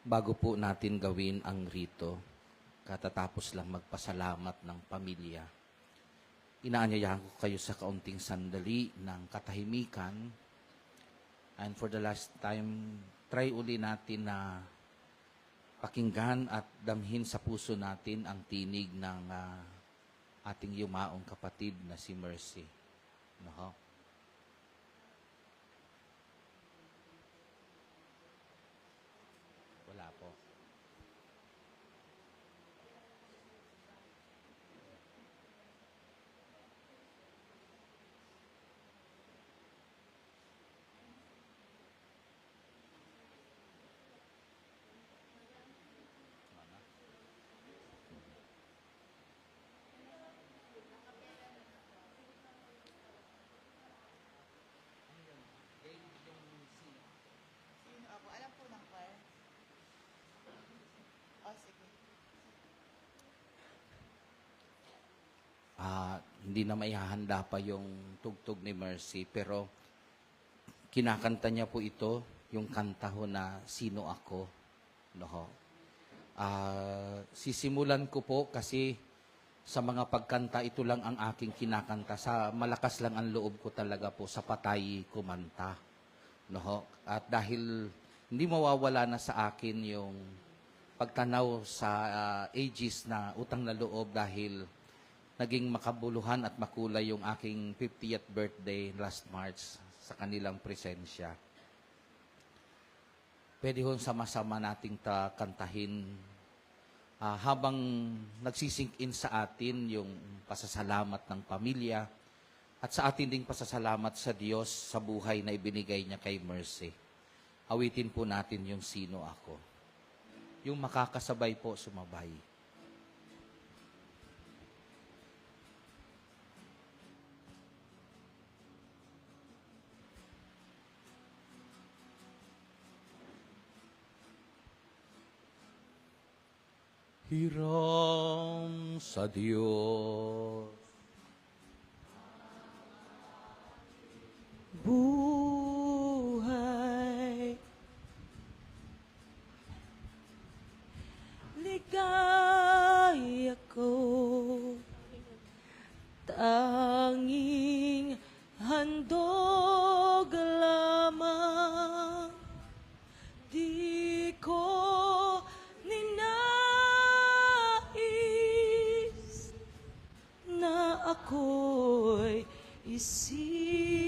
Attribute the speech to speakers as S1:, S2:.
S1: Bago po natin gawin ang rito, katatapos lang magpasalamat ng pamilya, inaanyayahan ko kayo sa kaunting sandali ng katahimikan. And for the last time, try uli natin na pakinggan at damhin sa puso natin ang tinig ng ating yumaong kapatid na si Mercy. No? Wala po.
S2: Sino ako? Alam po ng choir. O, sige.
S1: Hindi na maihahanda pa yung tugtog ni Mercy, pero kinakanta niya po ito, yung kanta ho na Sino Ako. No ho? Sisimulan ko po kasi sa mga pagkanta, ito lang ang aking kinakanta. Sa malakas lang ang loob ko talaga po sa patay kumanta. No ho? At dahil hindi mawawala na sa akin yung pagtanaw sa ages na utang na loob dahil naging makabuluhan at makulay yung aking 50th birthday last March sa kanilang presensya. Pwede hon sama-sama nating kantahin habang nagsisink in sa atin yung pasasalamat ng pamilya at sa atin ding pasasalamat sa Diyos sa buhay na ibinigay niya kay Mercy. Awitin po natin yung Sino Ako. Yung makakasabay po, sumabay. Hiram sa Diyos.
S2: Buhay. Ligaya ko. Tanging handog lamang. Di ko ninais na ako'y isip